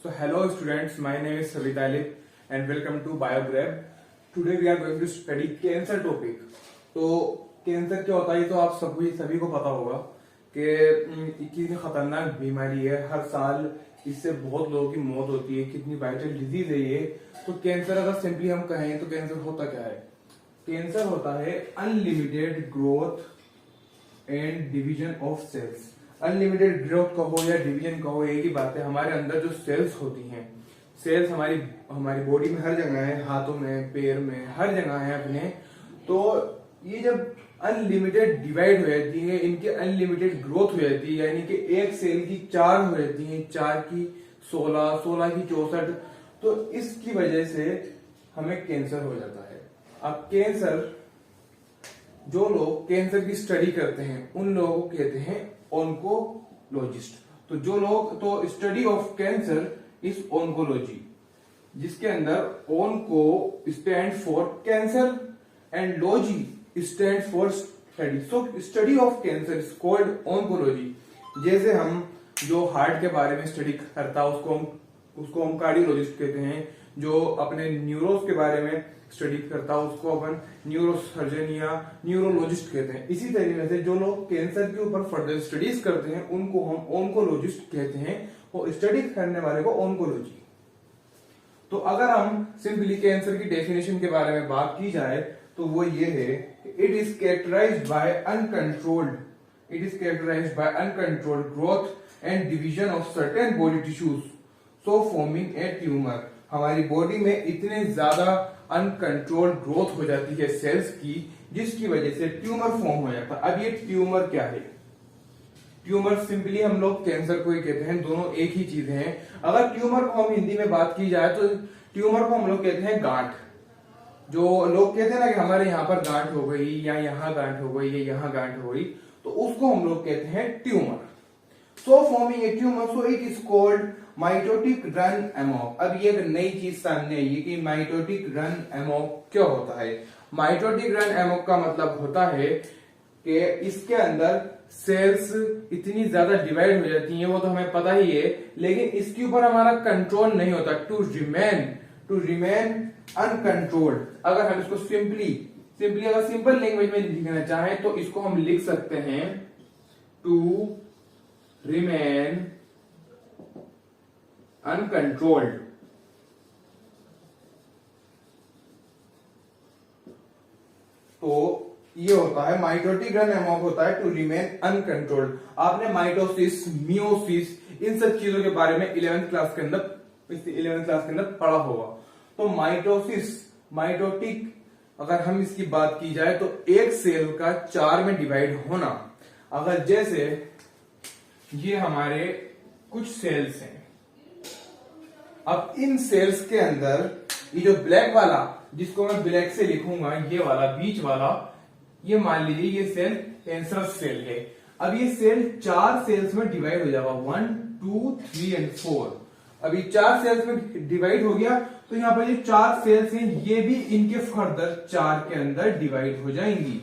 So hello students, my name is Savit Ali and welcome to BioGrab. Today we are going to study cancer topic. तो cancer क्या होता है ये तो आप सभी को पता होगा कि कितनी खतरनाक बीमारी है। हर साल इससे बहुत लोगों की मौत होती है। कितनी वाइटल डिजीज है ये। तो कैंसर अगर सिंपली हम कहें तो कैंसर होता क्या है? कैंसर होता है unlimited growth and division of cells. Unlimited growth कहो या डिवीजन कहो, एक ही बात है। हमारे अंदर जो सेल्स होती हैं, सेल्स हमारी बॉडी में हर जगह है, हाथों में, पैर में, हर जगह है अपने। तो ये जब अनलिमिटेड डिवाइड हो जाती है, इनकी अनलिमिटेड ग्रोथ हो जाती है, यानी कि एक सेल की 4 हो जाती है, 4 की 16, 16 की 64, तो इसकी वजह से हमें कैंसर हो जाता है। अब कैंसर, जो लोग कैंसर की स्टडी करते हैं उन लोगों को कहते हैं ऑन्कोलॉजिस्ट। तो जो लोग, तो study of cancer is oncology, जिसके अंदर onco stand for cancer and logy stand for study. So study of cancer is called oncology. जैसे हम जो हार्ट के बारे में स्टडी करता है उसको हम कार्डियोलॉजिस्ट कहते हैं। जो अपने न्यूरोस के बारे में स्टडी करता है उसको अपन न्यूरोसर्जन या न्यूरोलॉजिस्ट कहते हैं। इसी तरीके से जो लोग कैंसर के ऊपर फर्दर स्टडीज करते हैं उनको हम ऑन्कोलॉजिस्ट कहते हैं, और स्टडी करने वाले को ऑन्कोलॉजी। तो अगर हम सिंपली कैंसर की डेफिनेशन के बारे में बात की जाए तो वो ये है, it is characterised by uncontrolled growth and division of certain body tissues so forming a tumour. हमारी बॉडी में इतने ज्यादा अनकंट्रोल्ड ग्रोथ हो जाती है सेल्स की, जिसकी वजह से ट्यूमर फॉर्म हो जाता है। अब ये ट्यूमर क्या है? ट्यूमर सिंपली हम लोग कैंसर को ही कहते हैं, दोनों एक ही चीज हैं। अगर ट्यूमर को हम हिंदी में बात की जाए तो ट्यूमर को हम लोग कहते हैं गांठ। जो लोग कहते हैं ना कि हमारे यहाँ पर गांठ हो गई, या यहाँ गांठ हो गई, या यहाँ गांठ हो गई, तो उसको हम लोग कहते हैं tumour. So forming a tumour, so it is called mitotic run amok. अब ये एक नई चीज सामने आई कि माइटोटिक रन एमॉक क्या होता है। माइटोटिक रन एमॉक का मतलब होता है कि इसके अंदर सेल्स इतनी ज्यादा डिवाइड हो जाती हैं, वो तो हमें पता ही है, लेकिन इसके ऊपर हमारा कंट्रोल नहीं होता। To remain uncontrolled. अगर हम इसको सिंपली अगर सिंपल लैंग्वेज में लिखना चाहें तो इसको हम लिख सकते हैं टू रिमेन अनकंट्रोल्ड। तो ये होता है माइटोटिक रन एमॉक होता है टू रिमेन अनकंट्रोल्ड। आपने माइटोसिस, मियोसिस, इन सब चीजों के बारे में 11th क्लास के अंदर पढ़ा होगा। तो माइटोटिक अगर हम इसकी बात की जाए तो एक सेल का 4 में डिवाइड होना। अगर जैसे ये हमारे कुछ सेल्स हैं, अब इन सेल्स के अंदर ये जो ब्लैक वाला, जिसको मैं ब्लैक से लिखूंगा, ये वाला बीच वाला, ये मान लीजिए ये सेल कैंसरस सेल है। अब ये सेल 4 सेल्स में डिवाइड हो जाएगा, 1, 2, 3 एंड 4। अभी 4 सेल्स में डिवाइड हो गया, तो यहाँ पर ये 4 सेल्स हैं, ये भी इनके फर्दर 4 के अंदर डिवाइड हो जाएंगी।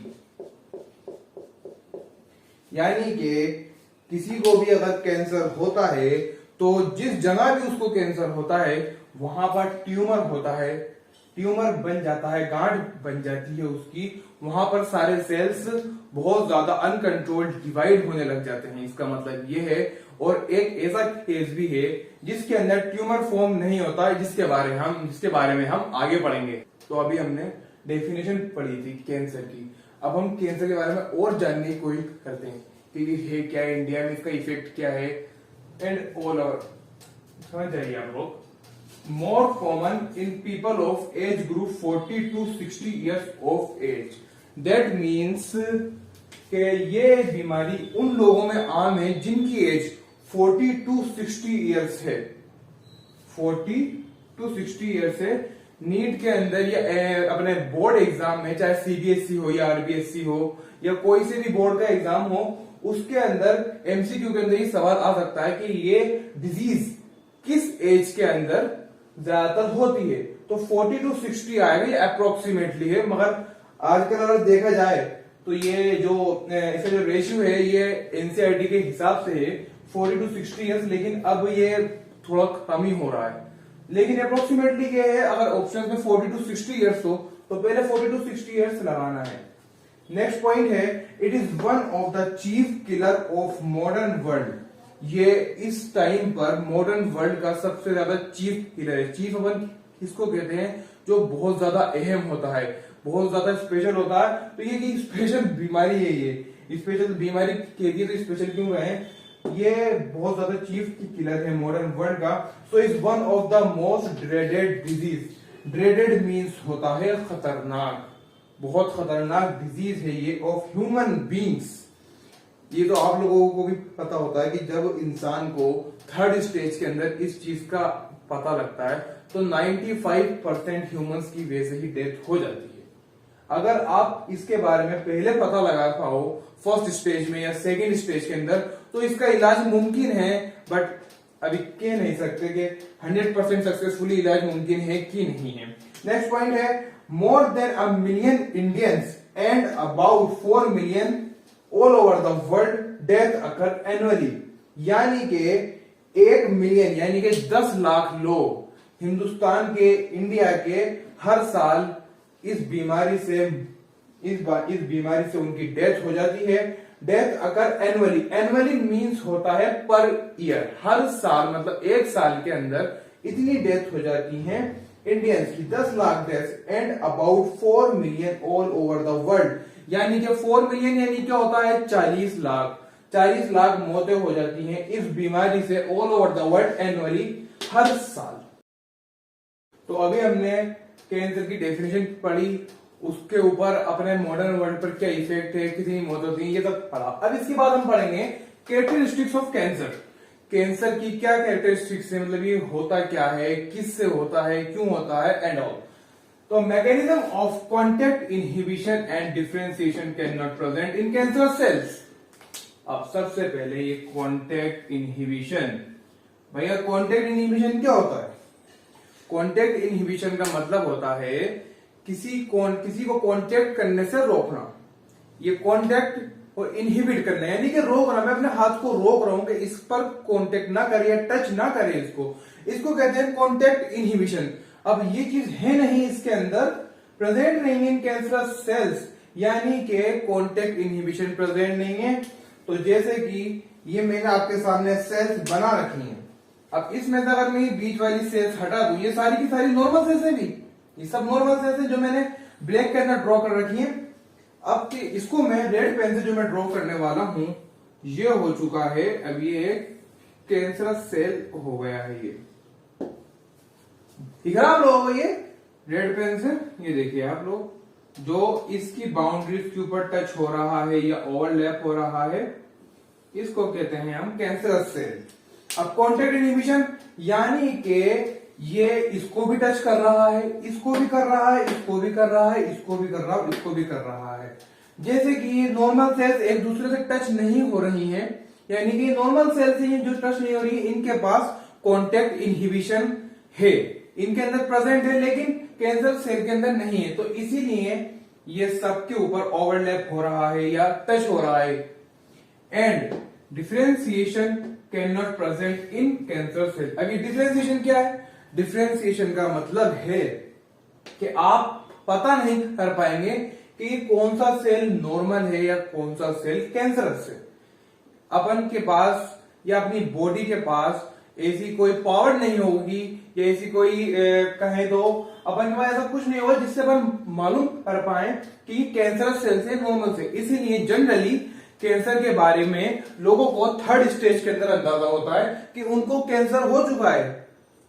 यानी कि किसी को भी अगर कैंसर होता है तो जिस जगह भी उसको कैंसर होता है वहां पर ट्यूमर होता है, ट्यूमर बन जाता है, गांठ बन जाती है उसकी। वहां पर सारे सेल्स बहुत ज्यादा अनकंट्रोल्ड डिवाइड होने लग जाते हैं। इसका मतलब ये है। और एक ऐसा केस भी है जिसके अंदर ट्यूमर फॉर्म नहीं होता है, जिसके बारे में हम आगे पढ़ेंगे। तो अभी हमने डेफिनेशन पढ़ी थी कैंसर की। अब हम कैंसर के बारे में और जानने की कोशिश करते हैं कि ये है क्या है, इंडिया में इसका इफेक्ट क्या है, एंड ऑल ओवर। समझ जाइए आप लोग। More common in people of age group 40 to 60 years of age. That means कि ये बीमारी उन लोगों में आम है जिनकी एज 40 to 60 years है। 40 to 60 years है। नीट के अंदर या अपने बोर्ड एग्जाम में, चाहे सीबीएसई हो या आरबीएसई हो या कोई से भी बोर्ड का एग्जाम हो, उसके अंदर एमसीक्यू के अंदर ये सवाल आ सकता है कि ये डिजीज किस एज के अंदर ज्यादातर होती है। तो 40 to 60 आएगा, ये अप्रोक्सीमेटली है। मगर आजकल अगर देखा जाए तो ये जो इसका जो रेशियो है ये एनसीईआरटी के हिसाब से है 40 to 60 ईयर्स, लेकिन अब ये थोड़ा कम ही हो रहा है। लेकिन अप्रोक्सीमेटली क्या है, अगर ऑप्शन में 40 to 60 ईयर्स हो तो पहले 40 to 60 ईयर्स लगाना है। नेक्स्ट पॉइंट है, it is one of the chief killer of modern world. ये इस टाइम पर मॉडर्न वर्ल्ड का सबसे ज्यादा चीफ किलर है। चीफ अपन किसको कहते हैं, जो बहुत ज्यादा अहम होता है, बहुत ज्यादा स्पेशल होता है। तो ये स्पेशल बीमारी है, ये स्पेशल बीमारी कहती है। तो स्पेशल क्यों है, ये बहुत ज्यादा चीफ किलर है मॉडर्न वर्ल्ड का। So is one of the most dreaded disease. Dreaded means होता है खतरनाक, बहुत खतरनाक डिजीज है ये ऑफ ह्यूमन बींग्स। ये तो आप लोगों को भी पता होता है कि जब इंसान को थर्ड स्टेज के अंदर इस चीज का पता लगता है तो 95% ह्यूमंस की वजह से ही डेथ हो जाती है। अगर आप इसके बारे में पहले पता लगा पाओ फर्स्ट स्टेज में या सेकेंड स्टेज के अंदर, तो इसका इलाज मुमकिन है, बट अभी कह नहीं सकते कि 100% सक्सेसफुली इलाज मुमकिन है कि नहीं है। नेक्स्ट पॉइंट है, more than a million Indians and about 4 million all over the world death occur annually. यानी कि 1 मिलियन यानी कि 10 लाख लोग हिंदुस्तान के, इंडिया के हर साल इस बीमारी से उनकी डेथ हो जाती है। डेथ अकर एनुअली, एनुअली मींस होता है पर ईयर, हर साल, मतलब एक साल के अंदर इतनी डेथ हो जाती है इंडियंस की, 10 lakh death and about 4 million all over the world. यानी कि 4 मिलियन यानी क्या होता है, 40 लाख, 40 लाख मौतें हो जाती हैं इस बीमारी से all over the world annually, हर साल। तो अभी हमने कैंसर की डेफिनेशन पढ़ी, उसके ऊपर अपने मॉडर्न वर्ल्ड पर क्या इफेक्ट है, कितनी मौत होती है, ये सब पढ़ा। अब इसके बाद हम पढ़ेंगे कैरेक्टरिस्टिक्स ऑफ कैंसर। कैंसर की क्या कैरेक्टरिस्टिक्स है, मतलब ये होता क्या है, किससे होता है, क्यों होता है एंड ऑल। तो mechanism of contact inhibition and differentiation can not present in cancer cells. अब सबसे पहले ये कॉन्टेक्ट इनहिबिशन, भैया कॉन्टेक्ट इनहिबिशन क्या होता है? कॉन्टेक्ट इनहिबिशन का मतलब होता है किसी को कॉन्टेक्ट करने से रोकना। ये कॉन्टेक्ट को इनहिबिट करना यानी कि रोकना, मैं अपने हाथ को रोक रहा हूं कि इस पर कॉन्टेक्ट ना करे, टच ना करे, इसको कहते हैं कॉन्टेक्ट इनहिबिशन। अब ये चीज है नहीं इसके अंदर, प्रेजेंट नहीं इन कैंसर सेल्स, यानी कि कॉन्टेक्ट इनहिबिशन प्रेजेंट नहीं है। तो जैसे कि ये मैंने आपके सामने सेल्स बना रखी हैं, अब इसमें से अगर मैं ये बीच वाली सेल्स हटा दूं, ये सारी की सारी नॉर्मल सेल्स है, भी ये सब नॉर्मल सेल्स है जो मैंने ब्लैक के अंदर ड्रॉ कर रखी है। अब इसको मैं रेड पेन से जो मैं ड्रॉ करने वाला हूं, ये हो चुका है, अब ये कैंसरस सेल हो गया है। ये दिख रहा आप लोगों को, ये रेड पेन से ये देखिए आप लोग, जो इसकी बाउंड्रीज के ऊपर टच हो रहा है या ओवरलैप हो रहा है, इसको कहते हैं हम कैंसरस सेल। अब कॉन्टेक्ट इनहिबिशन यानी कि ये इसको भी टच कर रहा है, इसको भी कर रहा है, इसको भी कर रहा है, इसको भी कर रहा है, इसको भी कर रहा है। जैसे कि नॉर्मल सेल्स एक दूसरे से टच नहीं हो रही हैं, यानी कि नॉर्मल सेल्स हैं जो टच नहीं हो रही है, इनके पास कॉन्टेक्ट इनहिबिशन है, इनके अंदर प्रेजेंट है, लेकिन कैंसर सेल के अंदर नहीं है। तो इसीलिए ये सबके ऊपर ओवरलैप हो रहा है या टच हो रहा है। And differentiation can not present in cancer cell. अभी डिफरेंशिएशन क्या है? डिफरेंशिएशन का मतलब है कि आप पता नहीं कर पाएंगे कि कौन सा सेल नॉर्मल है या कौन सा सेल कैंसरस है। अपन के पास या अपनी बॉडी के पास ऐसी कोई पावर नहीं होगी या ऐसी कोई कहें तो अपन के पास ऐसा कुछ नहीं होगा जिससे अपन मालूम कर पाए कि कैंसरस सेल से नॉर्मल से। इसीलिए जनरली कैंसर के बारे में लोगों को थर्ड स्टेज के अंदर अंदाजा होता है कि उनको कैंसर हो चुका है।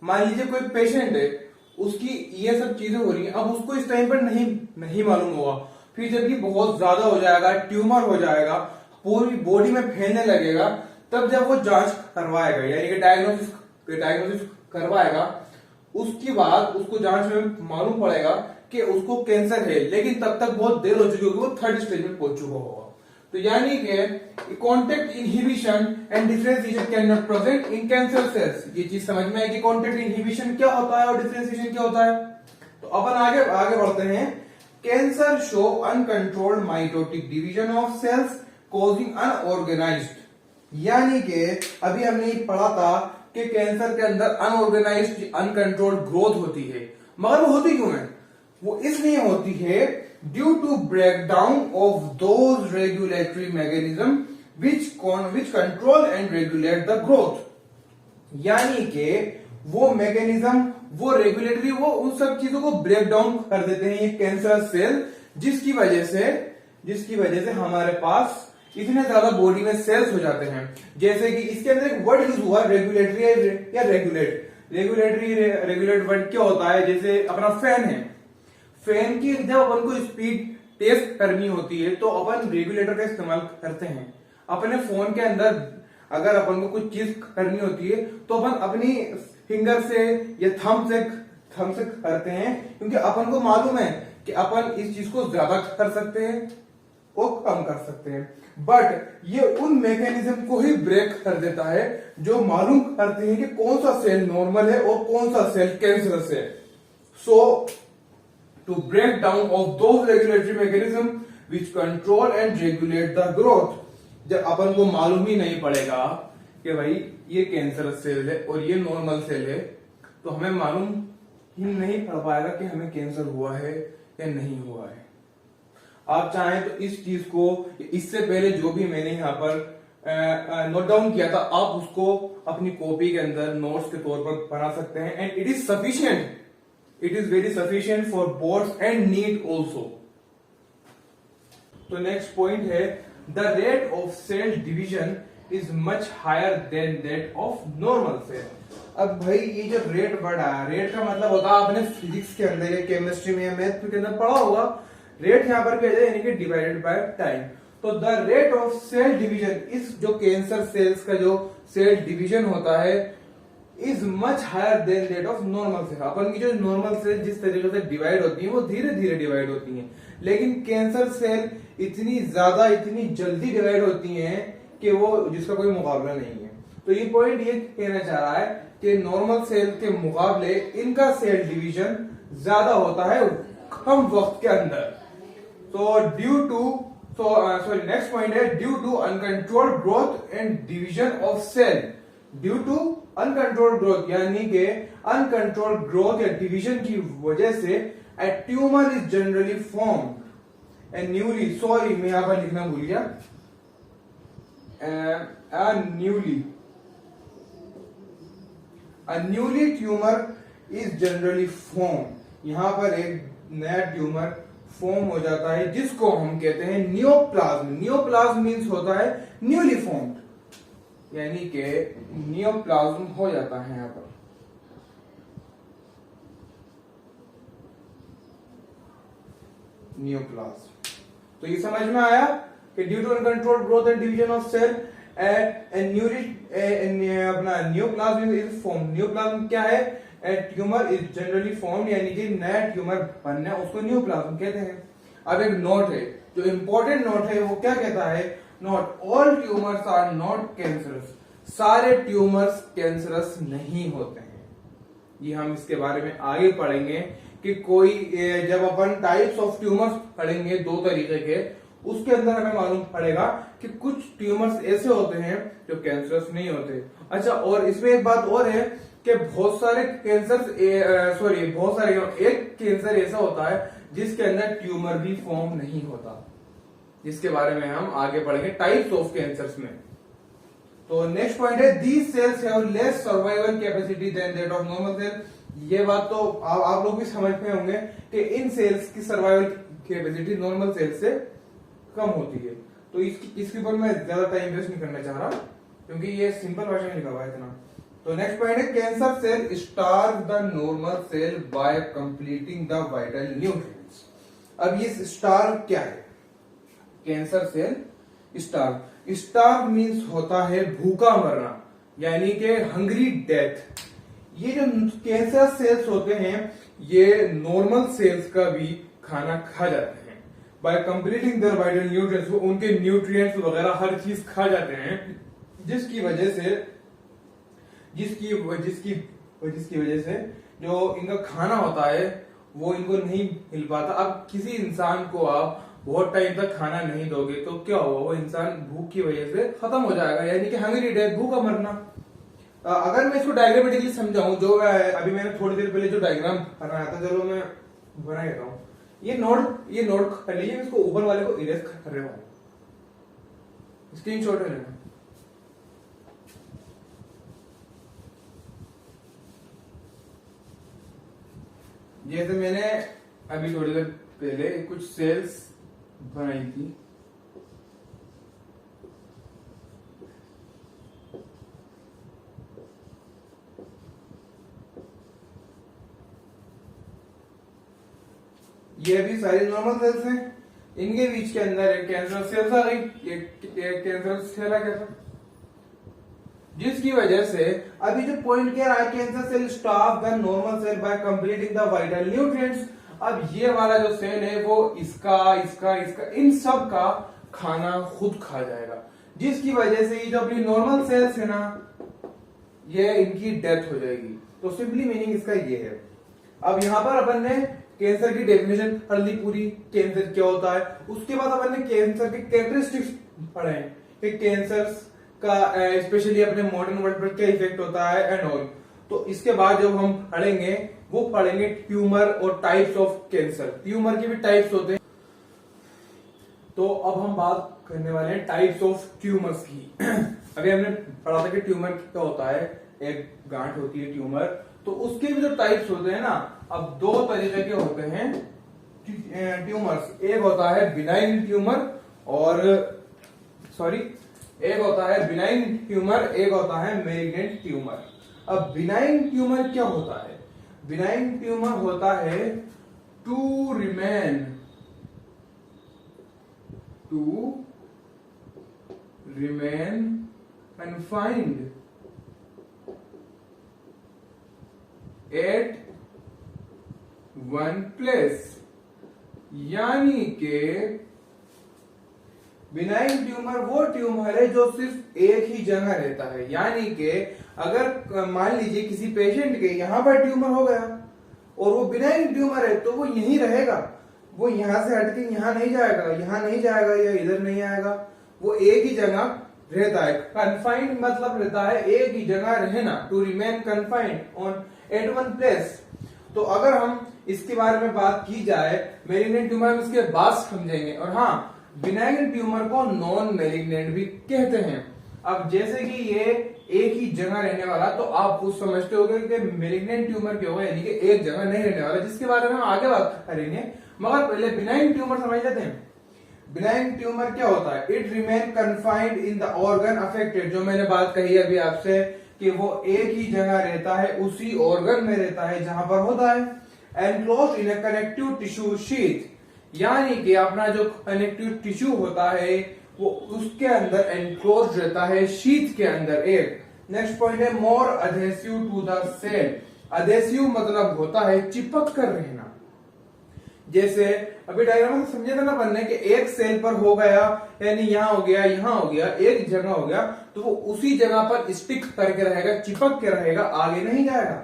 मान लीजिए कोई पेशेंट है, उसकी ये सब चीजें हो रही हैं, अब उसको इस टाइम पर नहीं मालूम होगा। फिर जब ये बहुत ज्यादा हो जाएगा, ट्यूमर हो जाएगा, पूरी बॉडी में फैलने लगेगा, तब जब वो जांच करवाएगा यानी कि डायग्नोसिस करवाएगा, उसके बाद उसको जांच में मालूम पड़ेगा कि उसको कैंसर है, लेकिन तब तक बहुत देर हो चुकी होगी, वो थर्ड स्टेज में पहुंच चुका होगा। तो यानी कि contact inhibition and differentiation can not present in cancer cells. ये चीज समझ में है कि कॉन्टेक्ट इनहिबिशन क्या होता है और डिफरेंशिएशन क्या होता है। तो अपन आगे बढ़ते हैं। Cancer show uncontrolled mitotic division of cells causing unorganised, यानी कि अभी हमने पढ़ा था कि कैंसर के अंदर अनऑर्गेनाइज्ड अनकंट्रोल्ड ग्रोथ होती है, मगर वो होती क्यों है? वो इसलिए होती है due to breakdown of those regulatory mechanism which control and regulate the growth. यानी कि वो मैकेनिज्म, वो रेगुलेटरी, वो उन सब चीजों को ब्रेक डाउन कर देते हैं ये कैंसर सेल, जिसकी वजह से हमारे पास इतने ज्यादा बॉडी में सेल्स हो जाते हैं। जैसे कि इसके अंदर एक वर्ड यूज हुआ रेगुलेटरी या रेगुलेट वर्ड क्या होता है? जैसे अपना फैन है, फैन की जब अपन को स्पीड टेस्ट करनी होती है तो अपन रेगुलेटर का इस्तेमाल करते हैं। अपने फोन के अंदर अगर अपन को कुछ चीज करनी होती है तो अपन अपनी फिंगर से या थंब से करते हैं, क्योंकि अपन को मालूम है कि अपन इस चीज को ज्यादा कर सकते हैं और कम कर सकते हैं। बट ये उन मैकेनिज्म को ही ब्रेक कर देता है जो मालूम करते हैं कि कौन सा सेल नॉर्मल है और कौन सा सेल कैंसरस है। So to break down of those regulatory mechanism which control and regulate the growth, जब अपन को मालूम ही नहीं पड़ेगा कि भाई ये कैंसरस सेल है और ये नॉर्मल सेल है, तो हमें मालूम ही नहीं पड़ पाएगा कि हमें कैंसर हुआ है या नहीं हुआ है। आप चाहें तो इस चीज को, इससे पहले जो भी मैंने यहाँ पर नोट डाउन किया था, आप उसको अपनी कॉपी के अंदर नोट्स के तौर पर बना सकते हैं। And it is sufficient, it is very sufficient for boards and NEET also. तो नेक्स्ट पॉइंट है the rate of cell division is much higher than that of normal cell. अब भाई ये जब रेट बढ़ा, रेट का मतलब होता है आपने फिजिक्स के अंदर या केमिस्ट्री में या मैथ के अंदर पढ़ा होगा, रेट यहां पर क्या है, यानी कि डिवाइडेड बाय टाइम। तो the rate of cell division, इस जो कैंसर सेल्स का जो सेल डिवीजन होता है, is much higher than that of normal cell. अपन की जो नॉर्मल सेल जिस तरीके से डिवाइड होती है वो धीरे धीरे डिवाइड होती है, लेकिन कैंसर सेल इतनी ज्यादा, इतनी जल्दी डिवाइड होती हैं कि वो जिसका कोई मुकाबला नहीं है। तो ये पॉइंट ये कहना चाह रहा है कि नॉर्मल सेल के मुकाबले इनका सेल डिवीजन ज्यादा होता है कम वक्त के अंदर। तो नेक्स्ट पॉइंट है due to uncontrolled growth and division of cell. Due to uncontrolled growth, यानी कि अनकंट्रोल्ड ग्रोथ या डिवीजन की वजह से a tumour is generally formed and newly, sorry मैं यहां पर लिखना भूल गया, a newly tumor is generally formed। यहां पर एक नया ट्यूमर फॉर्म हो जाता है जिसको हम कहते हैं नियोप्लाज्म। नियोप्लाज्म मीन्स होता है न्यूली फॉर्म्ड, यानी कि नियोप्लाज्म हो जाता है यहां पर। नियोप्लाज्म, तो ये समझ में आया कि due to uncontrolled growth and division of cell neoplasm is form. Neoplasm क्या है? ट्यूमर इज जनरली फॉर्म, यानी कि नया ट्यूमर बनना, उसको नियोप्लाज्म कहते हैं। अब एक नोट है, जो इंपॉर्टेंट नोट है वो क्या कहता है? Not all tumours are not cancerous. सारे ट्यूमर्स कैंसरस नहीं होते हैं। ये हम इसके बारे में आगे पढ़ेंगे कि कोई, जब अपन टाइप्स ऑफ ट्यूमर्स पढ़ेंगे दो तरीके के, उसके अंदर हमें मालूम पड़ेगा कि कुछ ट्यूमर्स ऐसे होते हैं जो कैंसरस नहीं होते। अच्छा, और इसमें एक बात और है कि बहुत सारे एक कैंसर ऐसा होता है जिसके अंदर ट्यूमर भी फॉर्म नहीं होता, जिसके बारे में हम आगे पढ़ेंगे टाइप्स ऑफ कैंसर्स में। तो नेक्स्ट पॉइंट है these cells have less survival capacity than that of normal cell. ये बात तो आप लोग भी समझ में होंगे कि इन सेल्स की सर्वाइवल कैपेसिटी नॉर्मल सेल से कम होती है। तो इसके ऊपर मैं ज्यादा टाइम वेस्ट नहीं करना चाह रहा, क्योंकि ये सिंपल भाषा में लिखा हुआ है इतना। तो नेक्स्ट पॉइंट है cancer cell starve the normal cell by completing the vital nutrients. अब ये स्टार्व क्या है? कैंसर सेल स्टार्व मीन्स होता है भूखा मरना, यानी कि हंग्री डेथ। ये जो कैंसर सेल्स होते हैं ये नॉर्मल सेल्स का भी खाना खा जाते हैं। Bye completing there vital nutrients, वो उनके न्यूट्रिएंट्स वगैरह हर चीज खा जाते हैं, जिसकी वजह से जो इनका खाना होता है वो इनको नहीं मिल पाता। अब किसी इंसान को आप बहुत टाइम तक खाना नहीं दोगे तो क्या होगा? वो इंसान भूख की वजह से खत्म हो जाएगा, यानी कि हंग्री डेथ, भूखा मरना। अगर मैं इसको डायग्रामेटिकली समझाऊं, जो अभी मैंने थोड़ी देर पहले जो डायग्राम बनाया था, चलो मैं बना देता हूं। ये नोट कर लीजिए, इसको ऊपर वाले को इरेज कर रहे हो, स्क्रीनशॉट ले लेना। जैसे मैंने अभी थोड़ी देर पहले कुछ सेल्स बनाई थी, ये भी सारी नॉर्मल सेल्स हैं, इनके बीच के अंदर एक कैंसर सेल्स आ गई, एक कैंसर सेल आ गया था, जिसकी वजह से अभी जो पॉइंट क्या रहा, cancer cell stop the normal cell by completing the vital nutrients. अब ये वाला जो सेल है वो इसका इन सब का खाना खुद खा जाएगा, जिसकी वजह से ये जो अपनी नॉर्मल सेल्स है ना, ये इनकी डेथ हो जाएगी। तो सिंपली मीनिंग इसका ये है। अब यहां पर अपन ने कैंसर की डेफिनेशन पढ़ ली पूरी, कैंसर क्या होता है। उसके बाद अपन ने कैंसर के कैरेक्टरिस्टिक्स पढ़े हैं कि कैंसर का स्पेशली अपने मॉडर्न वर्ल्ड पर क्या इफेक्ट होता है एंड ऑल। तो इसके बाद जो हम पढ़ेंगे वो पढ़ेंगे ट्यूमर और टाइप्स ऑफ कैंसर। ट्यूमर के भी टाइप्स होते हैं, तो अब हम बात करने वाले हैं टाइप्स ऑफ ट्यूमर्स की। अभी हमने पढ़ा था कि ट्यूमर क्या होता है, एक गांठ होती है ट्यूमर, तो उसके भी जो टाइप्स होते हैं ना, अब दो तरीके के होते हैं ट्यूमर्स। एक होता है बिनाइन ट्यूमर और एक होता है बिनाइन ट्यूमर, एक होता है मैलिग्नेंट ट्यूमर। अब बिनाइन ट्यूमर क्या होता है? बिनाइन ट्यूमर होता है to remain confined at one place, यानी के बिनाइन ट्यूमर वो ट्यूमर है जो सिर्फ एक ही जगह रहता है। यानी कि अगर मान लीजिए किसी पेशेंट के यहां पर ट्यूमर हो गया और वो बिनाइन ट्यूमर है, तो वो यहीं रहेगा, वो यहां से हटके यहां नहीं जाएगा या इधर नहीं आएगा, वो एक ही जगह रहता है। कन्फाइंड मतलब रहता है एक ही जगह रहना, to remain confined on at one place. तो अगर हम इसके बारे में बात की जाए, मैलिग्नेंट ट्यूमर हम इसके बाद समझेंगे। और हाँ, बिनाइन ट्यूमर को नॉन मैलिग्नेंट भी कहते हैं। अब जैसे कि ये एक ही जगह रहने वाला, तो आप कुछ समझते होंगे कि मैलिग्नेंट ट्यूमर क्या होगा, यानी कि एक जगह नहीं रहने वाला, जिसके बारे में हम आगे बात करेंगे। मगर पहले बिनाइन ट्यूमर समझ लेते हैं। बिनाइन ट्यूमर क्या होता है? It remain confined in the organ affected, जो मैंने बात कही अभी आपसे कि वो एक ही जगह रहता है, उसी ऑर्गन में रहता है जहां पर होता है। Enclosed in a connective tissue sheath, यानी कि अपना जो कनेक्टिव टिश्यू होता है वो उसके अंदर एनक्लोज रहता है, शीथ के अंदर। एक नेक्स्ट पॉइंट है more adhesive to the cell. Adhesive मतलब होता है चिपक कर रहना। जैसे अभी डायग्राम में समझे थे ना बनने के, एक सेल पर हो गया, यानी यहां हो गया, एक जगह हो गया, तो वो उसी जगह पर स्टिक करके रहेगा, चिपक के रहेगा, आगे नहीं जाएगा।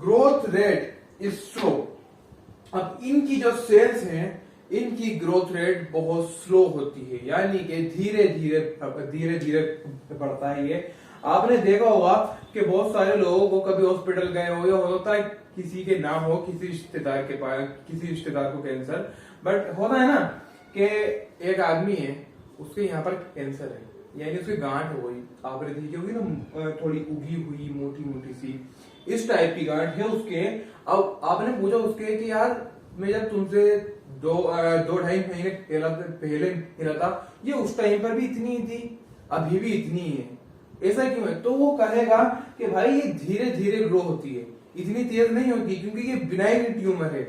Growth rate is slow. अब इनकी जो सेल्स हैं, इनकी ग्रोथ रेट बहुत स्लो होती है, यानी कि धीरे धीरे बढ़ता है। ये आपने देखा होगा कि बहुत सारे लोगों को कभी हॉस्पिटल गए हो या होता है किसी के ना हो, किसी रिश्तेदार को कैंसर, बट होता है ना कि एक आदमी है, उसके यहाँ पर कैंसर है, यानी उसकी गांठ हो गई, आपने देखी होगी ना, थोड़ी उगी हुई मोटी सी, इस टाइप की गांठ है उसके। अब आपने पूछा उसके कि यार मैं जब तुमसे दो ढाई महीने पहले मिला था, ये उस टाइम पर भी इतनी ही थी, अभी भी इतनी ही है, ऐसा क्यों है? तो वो कहेगा कि भाई ये धीरे धीरे ग्रो होती है, इतनी तेज नहीं होती, क्योंकि ये बिनाइन ट्यूमर है,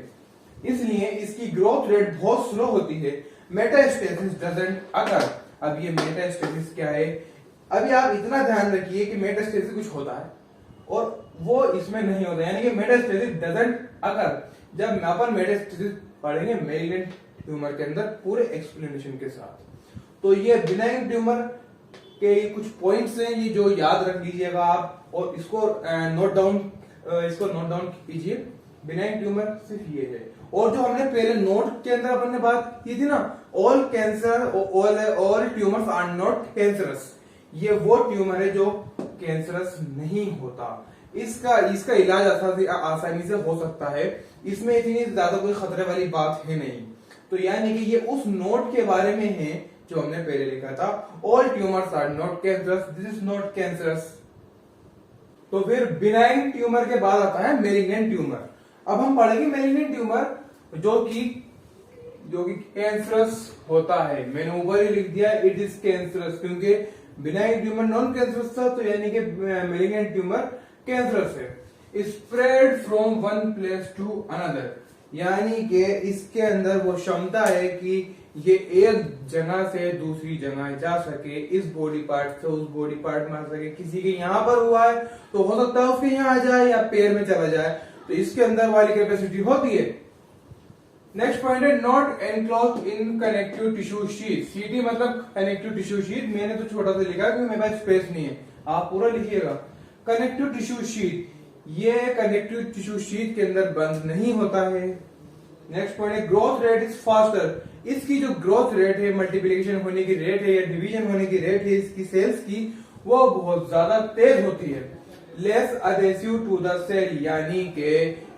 इसलिए इसकी ग्रोथ रेट बहुत स्लो होती है। मेटास्टेसिस डजंट अकर। अब ये मेटास्टेसिस क्या है? अभी आप इतना ध्यान रखिए कि मेटास्टेसिस कुछ होता है और वो इसमें नहीं होता, यानी कि मेटास्टेसिस डजंट अकर। जब अपन मेटास्टेसिस पढ़ेंगे मैलिग्नेंट ट्यूमर के अंदर पूरे एक्सप्लेनेशन के साथ, तो ये बिनाइन ट्यूमर के कुछ पॉइंट्स हैं, ये जो याद रख लीजिएगा आप, और इसको नोट डाउन कीजिए। बिनाइन ट्यूमर सिर्फ ये है। और जो हमने पहले नोट के अंदर अपन ने बात की थी ना, all tumours are not cancerous, ये वो ट्यूमर है जो कैंसरस नहीं होता। इसका इसका इलाज आसानी से हो सकता है, इसमें इतनी ज्यादा कोई खतरे वाली बात है नहीं। तो यानी कि ये उस नोट के बारे में है जो हमने पहले लिखा था, all tumours are not cancerous, this is not cancerous. तो फिर बिनाइन ट्यूमर के बाद आता है मेलिग्नेंट ट्यूमर। अब हम पढ़ेंगे मेलिग्नेंट ट्यूमर जो कि कैंसरस होता है। मैंने ऊपर ही लिख दिया इट इज कैंसरस, क्योंकि बिनाइन ट्यूमर नॉन कैंसरस था, तो यानी कि मेलिग्नेंट ट्यूमर कैंसरस है। Spread from one place to another, यानी कि इसके अंदर वो क्षमता है कि ये एक जगह से दूसरी जगह जा सके, इस बॉडी पार्ट से उस बॉडी पार्ट में आ सके। किसी के यहां पर हुआ है तो हो सकता है उसके यहां आ जाए या पैर में चला जाए, तो इसके अंदर वाली कैपेसिटी होती है। नेक्स्ट पॉइंट है not enclose in connective tissue sheet. सीटी मतलब कनेक्टिव टिश्यू शीट, मैंने तो छोटा सा लिखा क्योंकि मेरे पास स्पेस नहीं है, आप पूरा लिखिएगा। कनेक्टिव टिश्यू शीट, ये कनेक्टिव टिश्यू शीट के अंदर बंद नहीं होता है। नेक्स्ट पॉइंट है ग्रोथ रेट इज फास्टर। इसकी जो ग्रोथ रेट है, मल्टीप्लिकेशन होने की रेट है या डिवीजन होने की रेट है इसकी सेल्स की, वो बहुत ज्यादा तेज होती है। Less adhesive to the cell, यानी कि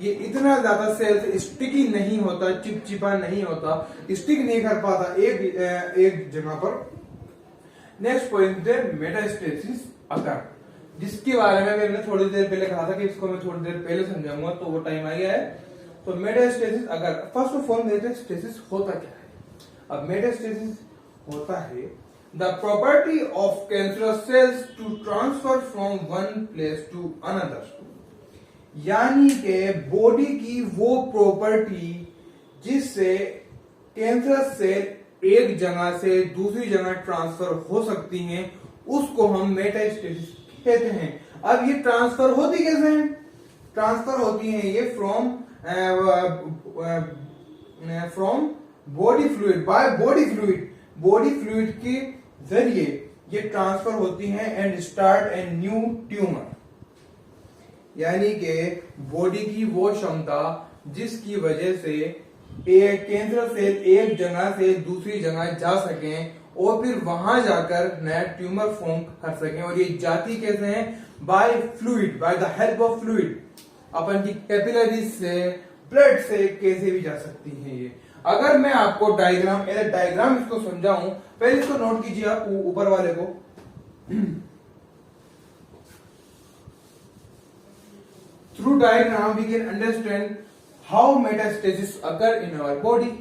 ये इतना ज्यादा सेल से स्टिकी नहीं होता, चिपचिपा नहीं होता, स्टिक नहीं कर पाता एक जगह पर। नेक्स्ट पॉइंट है मेटास्टेसिस अकर, जिसके बारे में मैंने थोड़ी देर पहले कहा था कि इसको मैं थोड़ी देर पहले समझाऊंगा, तो वो टाइम आ गया है। तो मेटास्टेसिस अगर फर्स्ट ऑफ ऑल मेटास्टेसिस होता क्या है? अब मेटास्टेसिस होता है the property of cancerous cells to transfer from one place to another, यानी कि बॉडी की वो प्रॉपर्टी जिससे कैंसरस सेल एक जगह से दूसरी जगह ट्रांसफर हो सकती हैं, उसको हम मेटास्टेसिस कहते हैं। अब ये ट्रांसफर होती कैसे हैं? ट्रांसफर होती हैं ये from body fluid, by body fluid के जरिए ये ट्रांसफर होती हैं and start a new tumour, यानी कि बॉडी की वो क्षमता जिसकी वजह से एक कैंसर सेल एक जगह से दूसरी जगह जा सकें और फिर वहां जाकर नया ट्यूमर फॉर्म कर सकें। और ये जाती कैसे है? By fluid, by the help of fluid. अपन की कैपिलरीज से, ब्लड से कैसे भी जा सकती है ये। अगर मैं आपको डायग्राम इसको समझाऊं, पहले इसको नोट कीजिए आप ऊपर वाले को। Through diagram we can understand how metastasis occur in our body.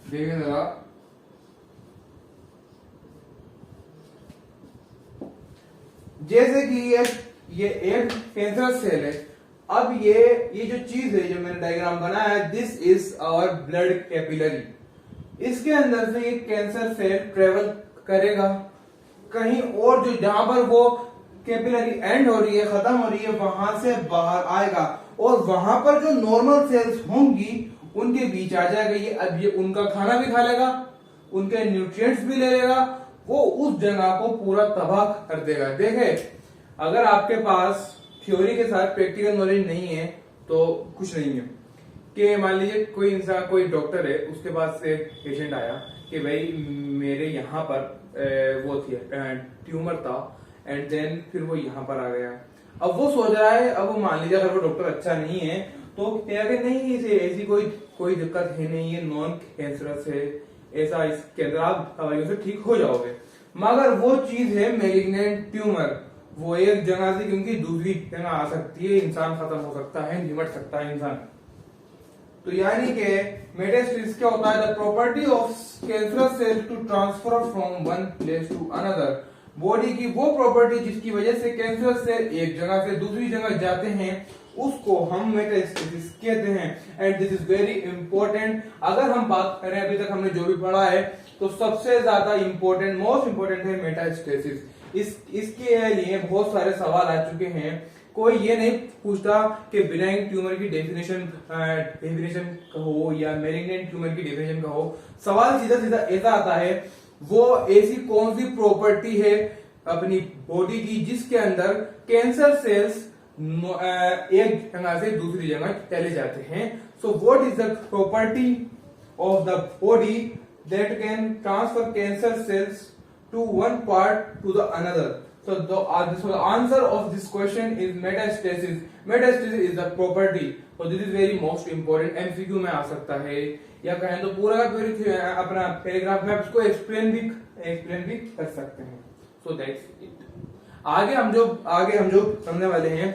देखिए जरा, जैसे कि ये एक कैंसर सेल है। अब ये जो चीज है जो मैंने डायग्राम बनाया है, this is our blood capillary. इसके अंदर से ये कैंसर सेल ट्रेवल करेगा कहीं और, जो जहां पर वो कैपिलरी एंड हो रही है, खत्म हो रही है, वहां से बाहर आएगा और वहां पर जो नॉर्मल सेल्स होंगी उनके बीच आ जाएगा ये। अब ये उनका खाना भी खा लेगा, उनके न्यूट्रिएंट्स भी ले लेगा, वो उस जगह को पूरा तबाह कर देगा। देखे, अगर आपके पास थ्योरी के साथ प्रैक्टिकल नॉलेज नहीं है तो कुछ नहीं है। कि मान लीजिए कोई इंसान, कोई डॉक्टर है, उसके पास से पेशेंट आया कि भाई मेरे यहाँ पर वो थी ट्यूमर था एंड देन फिर वो यहाँ पर आ गया। अब वो सोच रहा है, अब वो मान लीजिए अगर वो डॉक्टर अच्छा नहीं है तो कहेगा कि नहीं, इसे ऐसी कोई दिक्कत है नहीं, ये नॉन कैंसरस है, ऐसा इसके अंदर आप दवाइयों से ठीक हो जाओगे। मगर वो चीज है मेलिग्नेंट ट्यूमर, वो एक जगह से क्योंकि दूसरी जगह आ सकती है, इंसान खत्म हो सकता है, निमट सकता है इंसान। तो यानी कि मेटास्टेसिस क्या होता है? The property of cancerous cell to transfer from one place to another. Body की वो प्रॉपर्टी जिसकी वजह से कैंसर सेल एक जगह से दूसरी जगह जाते हैं, उसको हम मेटास्टेसिस कहते हैं। And this is very important. अगर हम बात करें, अभी तक हमने जो भी पढ़ा है तो सबसे ज्यादा इंपॉर्टेंट, मोस्ट इंपॉर्टेंट है मेटास्टेसिस। इसके लिए बहुत सारे सवाल आ चुके हैं। कोई ये नहीं पूछता कि बिनाइन ट्यूमर की डेफिनेशन कहो या मेलिग्नेंट ट्यूमर की डेफिनेशन कहो। सवाल सीधा सीधा ऐसा आता है, वो ऐसी कौन सी प्रॉपर्टी है अपनी बॉडी की जिसके अंदर कैंसर सेल्स एक जगह से दूसरी जगह चले जाते हैं। So what is the property of the body that can transfer cancer cells to one part to the another? So the answer of this question is metastasis. Metastasis is the property. So this is very most important. MCQ में आ सकता है या कहें तो पूरा का पूरी अपना पैराग्राफ में आप इसको एक्सप्लेन भी कर सकते हैं। So that's it. आगे हम जो समझने वाले हैं,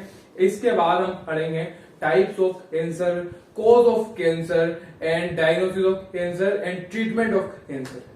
इसके बाद हम पढ़ेंगे types of cancer, cause of cancer and diagnosis of cancer and treatment of cancer.